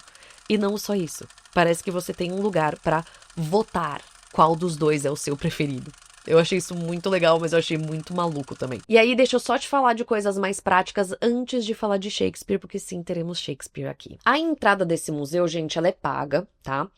[SPEAKER 1] E não só isso. Parece que você tem um lugar para votar qual dos dois é o seu preferido. Eu achei isso muito legal, mas eu achei muito maluco também. E aí, deixa eu só te falar de coisas mais práticas antes de falar de Shakespeare, porque sim, teremos Shakespeare aqui. A entrada desse museu, gente, ela é paga, tá?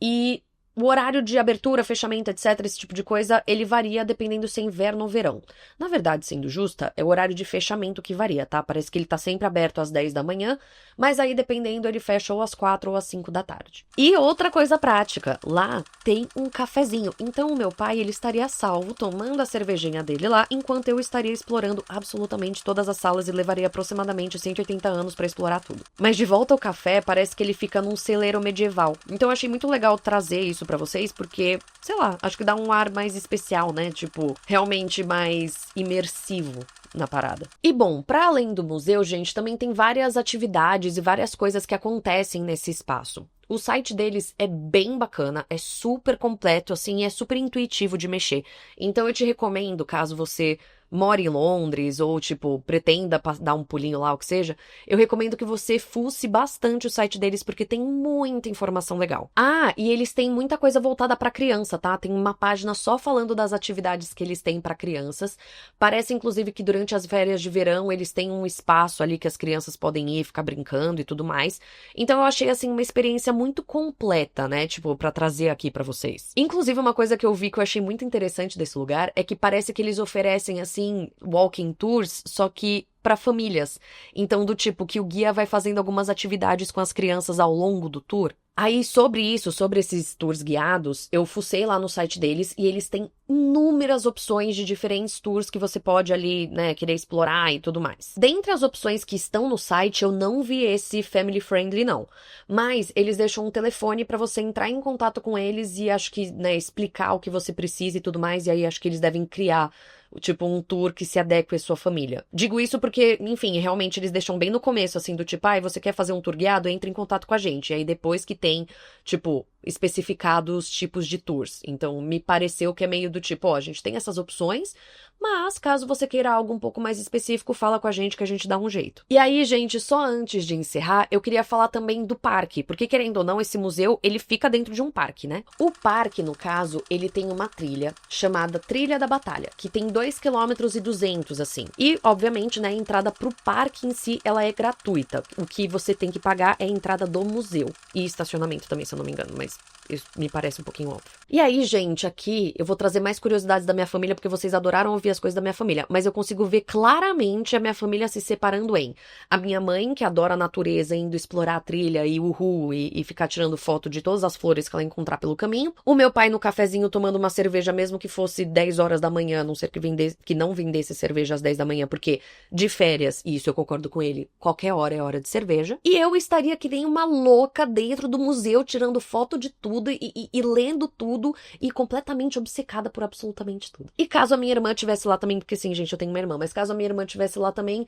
[SPEAKER 1] E o horário de abertura, fechamento, etc., esse tipo de coisa, ele varia dependendo se é inverno ou verão. Na verdade, sendo justa, é o horário de fechamento que varia, tá? Parece que ele tá sempre aberto às 10 da manhã, mas aí, dependendo, ele fecha ou às 4 ou às 5 da tarde. E outra coisa prática, lá tem um cafezinho. Então, o meu pai, ele estaria salvo, tomando a cervejinha dele lá, enquanto eu estaria explorando absolutamente todas as salas e levaria aproximadamente 180 anos pra explorar tudo. Mas de volta ao café, parece que ele fica num celeiro medieval. Então, eu achei muito legal trazer isso pra vocês, porque, sei lá, acho que dá um ar mais especial, né? Tipo, realmente mais imersivo na parada. E bom, para além do museu, gente, também tem várias atividades e várias coisas que acontecem nesse espaço. O site deles é bem bacana, é super completo, assim, e é super intuitivo de mexer. Então eu te recomendo, caso você mora em Londres ou, tipo, pretenda dar um pulinho lá, o que seja, eu recomendo que você fuce bastante o site deles, porque tem muita informação legal. Ah, e eles têm muita coisa voltada pra criança, tá? Tem uma página só falando das atividades que eles têm pra crianças. Parece, inclusive, que durante as férias de verão eles têm um espaço ali que as crianças podem ir, ficar brincando e tudo mais. Então eu achei, assim, uma experiência muito completa, né? Tipo, pra trazer aqui pra vocês. Inclusive, uma coisa que eu vi que eu achei muito interessante desse lugar é que parece que eles oferecem, assim, walking tours, só que para famílias. Então, do tipo, que o guia vai fazendo algumas atividades com as crianças ao longo do tour. Aí, sobre esses tours guiados, eu fucei lá no site deles e eles têm inúmeras opções de diferentes tours que você pode ali, né, querer explorar e tudo mais. Dentre as opções que estão no site, eu não vi esse family friendly, não. Mas eles deixam um telefone pra você entrar em contato com eles e acho que, né, explicar o que você precisa e tudo mais. E aí acho que eles devem criar tipo, um tour que se adeque à sua família. Digo isso porque, enfim, realmente eles deixam bem no começo, assim, do tipo, você quer fazer um tour guiado? Entre em contato com a gente. E aí depois que tem, tipo, especificados tipos de tours. Então, me pareceu que é meio do tipo, a gente tem essas opções, mas caso você queira algo um pouco mais específico, fala com a gente que a gente dá um jeito. E aí, gente, só antes de encerrar, eu queria falar também do parque, porque querendo ou não, esse museu, ele fica dentro de um parque, né? O parque, no caso, ele tem uma trilha chamada Trilha da Batalha, que tem 2,2 km, assim. E, obviamente, né, a entrada pro parque em si, ela é gratuita. O que você tem que pagar é a entrada do museu. E estacionamento também, se eu não me engano, mas isso me parece um pouquinho óbvio. E aí, gente, aqui eu vou trazer mais curiosidades da minha família, porque vocês adoraram ouvir as coisas da minha família, mas eu consigo ver claramente a minha família se separando em a minha mãe, que adora a natureza, indo explorar a trilha e e ficar tirando foto de todas as flores que ela encontrar pelo caminho, o meu pai no cafezinho tomando uma cerveja, mesmo que fosse 10 horas da manhã, a não ser que não vendesse cerveja às 10 da manhã, porque de férias, e isso eu concordo com ele, qualquer hora é hora de cerveja, e eu estaria que nem uma louca dentro do museu, tirando foto de tudo e lendo tudo e completamente obcecada por absolutamente tudo. E caso a minha irmã estivesse lá também, porque sim, gente, eu tenho uma irmã, mas caso a minha irmã estivesse lá também,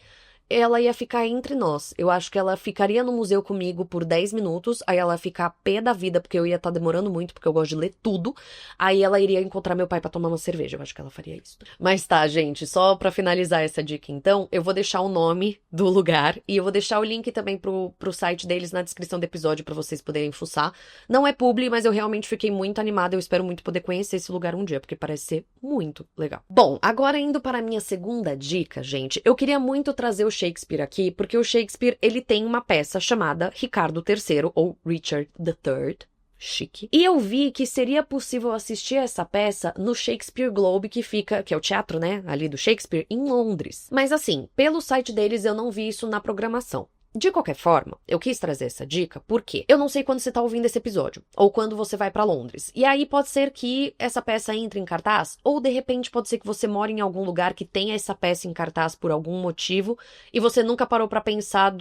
[SPEAKER 1] ela ia ficar entre nós. Eu acho que ela ficaria no museu comigo por 10 minutos, aí ela ia ficar pé da vida, porque eu ia estar demorando muito, porque eu gosto de ler tudo, aí ela iria encontrar meu pai pra tomar uma cerveja. Eu acho que ela faria isso. Mas tá, gente, só pra finalizar essa dica então, eu vou deixar o nome do lugar e eu vou deixar o link também pro site deles na descrição do episódio pra vocês poderem fuçar. Não é publi, mas eu realmente fiquei muito animada, eu espero muito poder conhecer esse lugar um dia, porque parece ser muito legal. Bom, agora indo para a minha segunda dica, gente, eu queria muito trazer o Shakespeare aqui, porque o Shakespeare, ele tem uma peça chamada Ricardo III, ou Richard III, chique. E eu vi que seria possível assistir essa peça no Shakespeare Globe, que é o teatro, né, ali do Shakespeare, em Londres. Mas assim, pelo site deles eu não vi isso na programação. De qualquer forma, eu quis trazer essa dica porque eu não sei quando você tá ouvindo esse episódio, ou quando você vai pra Londres. E aí pode ser que essa peça entre em cartaz, ou de repente pode ser que você mora em algum lugar que tenha essa peça em cartaz por algum motivo, e você nunca parou pra pensar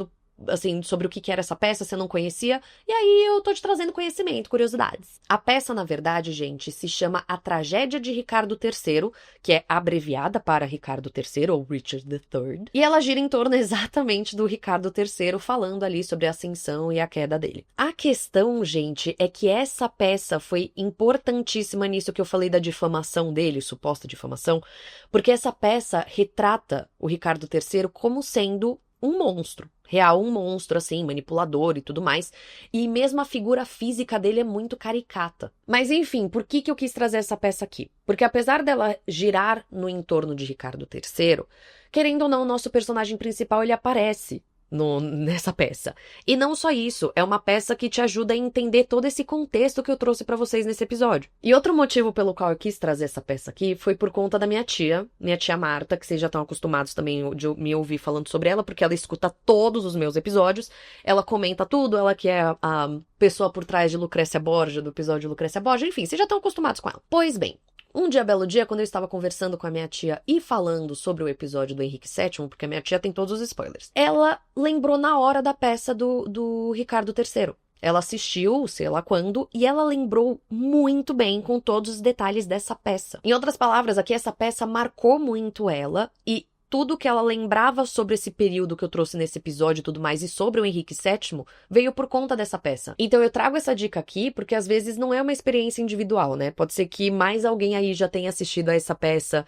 [SPEAKER 1] assim, sobre o que era essa peça, você não conhecia, e aí eu tô te trazendo conhecimento, curiosidades. A peça, na verdade, gente, se chama A Tragédia de Ricardo III, que é abreviada para Ricardo III, ou Richard III, e ela gira em torno exatamente do Ricardo III, falando ali sobre a ascensão e a queda dele. A questão, gente, é que essa peça foi importantíssima nisso que eu falei da difamação dele, suposta difamação, porque essa peça retrata o Ricardo III como sendo um monstro. Real, um monstro, assim, manipulador e tudo mais. E mesmo a figura física dele é muito caricata. Mas enfim, por que eu quis trazer essa peça aqui? Porque apesar dela girar no entorno de Ricardo III, querendo ou não, o nosso personagem principal, ele aparece nessa peça. E não só isso, é uma peça que te ajuda a entender todo esse contexto que eu trouxe pra vocês nesse episódio. E outro motivo pelo qual eu quis trazer essa peça aqui foi por conta da minha tia Marta, que vocês já estão acostumados também de me ouvir falando sobre ela, porque ela escuta todos os meus episódios, ela comenta tudo, ela que é a pessoa por trás de Lucrécia Borgia, do episódio de Lucrécia Borgia, enfim, vocês já estão acostumados com ela. Pois bem, um belo dia, quando eu estava conversando com a minha tia e falando sobre o episódio do Henrique VII, porque a minha tia tem todos os spoilers, ela lembrou na hora da peça do Ricardo III. Ela assistiu, sei lá quando, e ela lembrou muito bem com todos os detalhes dessa peça. Em outras palavras, aqui essa peça marcou muito ela e tudo que ela lembrava sobre esse período que eu trouxe nesse episódio e tudo mais, e sobre o Henrique VII, veio por conta dessa peça. Então eu trago essa dica aqui, porque às vezes não é uma experiência individual, né? Pode ser que mais alguém aí já tenha assistido a essa peça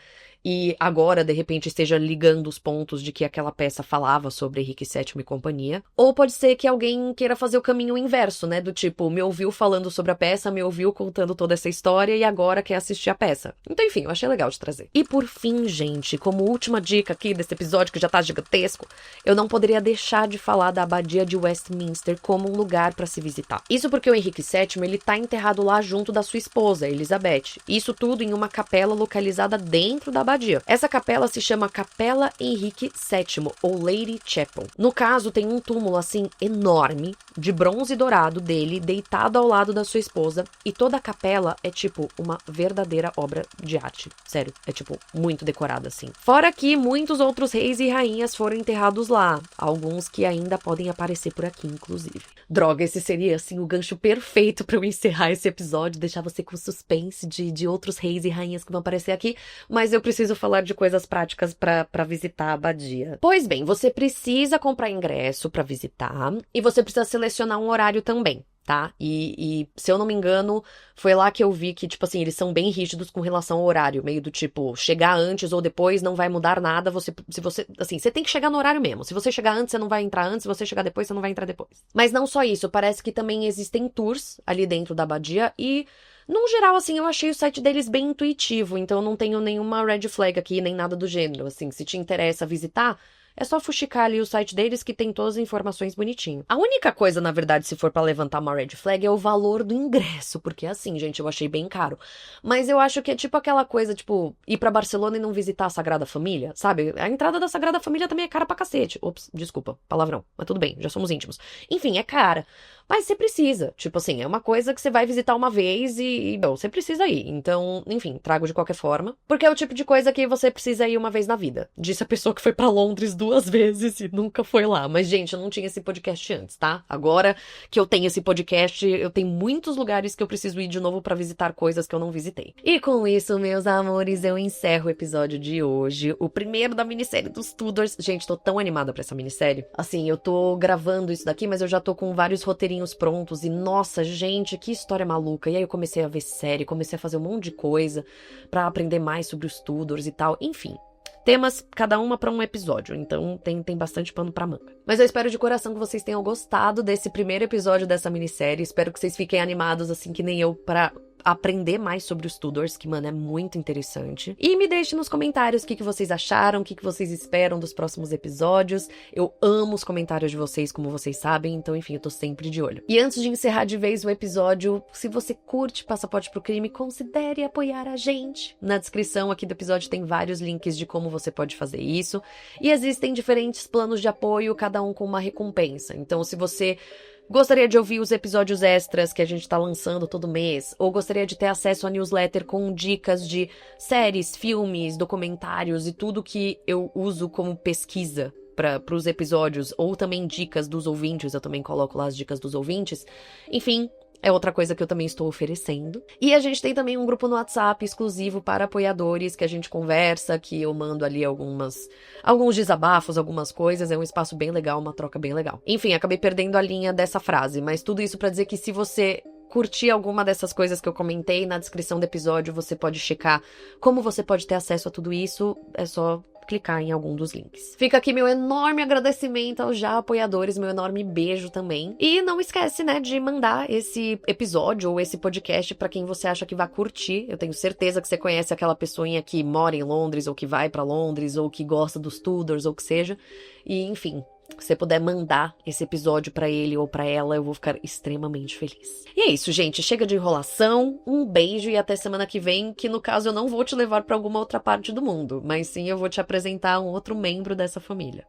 [SPEAKER 1] e agora, de repente, esteja ligando os pontos de que aquela peça falava sobre Henrique VII e companhia. Ou pode ser que alguém queira fazer o caminho inverso, né? Do tipo, me ouviu falando sobre a peça, me ouviu contando toda essa história e agora quer assistir a peça. Então, enfim, eu achei legal de trazer. E por fim, gente, como última dica aqui desse episódio, que já tá gigantesco, eu não poderia deixar de falar da Abadia de Westminster como um lugar pra se visitar. Isso porque o Henrique VII, ele tá enterrado lá junto da sua esposa, Elizabeth. Isso tudo em uma capela localizada dentro da Abadia. abadia. Essa capela se chama Capela Henrique VII, ou Lady Chapel. No caso, tem um túmulo, assim, enorme, de bronze dourado dele, deitado ao lado da sua esposa, e toda a capela é, tipo, uma verdadeira obra de arte. Sério, é, tipo, muito decorada, assim. Fora que muitos outros reis e rainhas foram enterrados lá, alguns que ainda podem aparecer por aqui, inclusive. Droga, esse seria, assim, o gancho perfeito pra eu encerrar esse episódio, deixar você com suspense de outros reis e rainhas que vão aparecer aqui, mas eu preciso falar de coisas práticas pra visitar a abadia. Pois bem, você precisa comprar ingresso pra visitar, e você precisa selecionar um horário também. Tá? E se eu não me engano, foi lá que eu vi que, tipo assim, eles são bem rígidos com relação ao horário, meio do tipo, chegar antes ou depois não vai mudar nada, se você, assim, você tem que chegar no horário mesmo. Se você chegar antes, você não vai entrar antes, se você chegar depois, você não vai entrar depois. Mas não só isso, parece que também existem tours ali dentro da abadia e, num geral, assim, eu achei o site deles bem intuitivo, então eu não tenho nenhuma red flag aqui, nem nada do gênero, assim, se te interessa visitar, é só fuxicar ali o site deles que tem todas as informações bonitinho. A única coisa, na verdade, se for pra levantar uma red flag, é o valor do ingresso. Porque assim, gente, eu achei bem caro. Mas eu acho que é tipo aquela coisa, tipo, ir pra Barcelona e não visitar a Sagrada Família, sabe? A entrada da Sagrada Família também é cara pra cacete. Ops, desculpa, palavrão. Mas tudo bem, já somos íntimos. Enfim, é cara. Mas você precisa. Tipo assim, é uma coisa que você vai visitar uma vez bom, você precisa ir. Então, enfim, trago de qualquer forma. Porque é o tipo de coisa que você precisa ir uma vez na vida. Disse a pessoa que foi pra Londres 2 vezes e nunca foi lá. Mas, gente, eu não tinha esse podcast antes, tá? Agora que eu tenho esse podcast, eu tenho muitos lugares que eu preciso ir de novo pra visitar coisas que eu não visitei. E com isso, meus amores, eu encerro o episódio de hoje. O primeiro da minissérie dos Tudors. Gente, tô tão animada pra essa minissérie. Assim, eu tô gravando isso daqui, mas eu já tô com vários roteirinhos prontos e, nossa, gente, que história maluca. E aí eu comecei a ver série, comecei a fazer um monte de coisa pra aprender mais sobre os Tudors e tal. Enfim, temas, cada uma pra um episódio, então tem bastante pano pra manga. Mas eu espero de coração que vocês tenham gostado desse primeiro episódio dessa minissérie. Espero que vocês fiquem animados, assim que nem eu, pra aprender mais sobre os Tudors, que, mano, é muito interessante. E me deixe nos comentários o que vocês acharam, o que vocês esperam dos próximos episódios. Eu amo os comentários de vocês, como vocês sabem, então, enfim, eu tô sempre de olho. E antes de encerrar de vez o episódio, se você curte Passaporte pro Crime, considere apoiar a gente. Na descrição aqui do episódio tem vários links de como você pode fazer isso. E existem diferentes planos de apoio, cada um com uma recompensa. Então, se você gostaria de ouvir os episódios extras que a gente tá lançando todo mês, ou gostaria de ter acesso à newsletter com dicas de séries, filmes, documentários e tudo que eu uso como pesquisa para os episódios, ou também dicas dos ouvintes, eu também coloco lá as dicas dos ouvintes. Enfim, é outra coisa que eu também estou oferecendo. E a gente tem também um grupo no WhatsApp exclusivo para apoiadores, que a gente conversa, que eu mando ali alguns desabafos, algumas coisas. É um espaço bem legal, uma troca bem legal. Enfim, acabei perdendo a linha dessa frase, mas tudo isso para dizer que se você curtir alguma dessas coisas que eu comentei, na descrição do episódio você pode checar como você pode ter acesso a tudo isso. É só clicar em algum dos links. Fica aqui meu enorme agradecimento aos já apoiadores, meu enorme beijo também. E não esquece, né, de mandar esse episódio ou esse podcast pra quem você acha que vai curtir. Eu tenho certeza que você conhece aquela pessoinha que mora em Londres, ou que vai pra Londres, ou que gosta dos Tudors, ou o que seja. E, enfim, se você puder mandar esse episódio pra ele ou pra ela, eu vou ficar extremamente feliz. E é isso, gente. Chega de enrolação. Um beijo e até semana que vem, que no caso eu não vou te levar pra alguma outra parte do mundo, mas sim eu vou te apresentar um outro membro dessa família.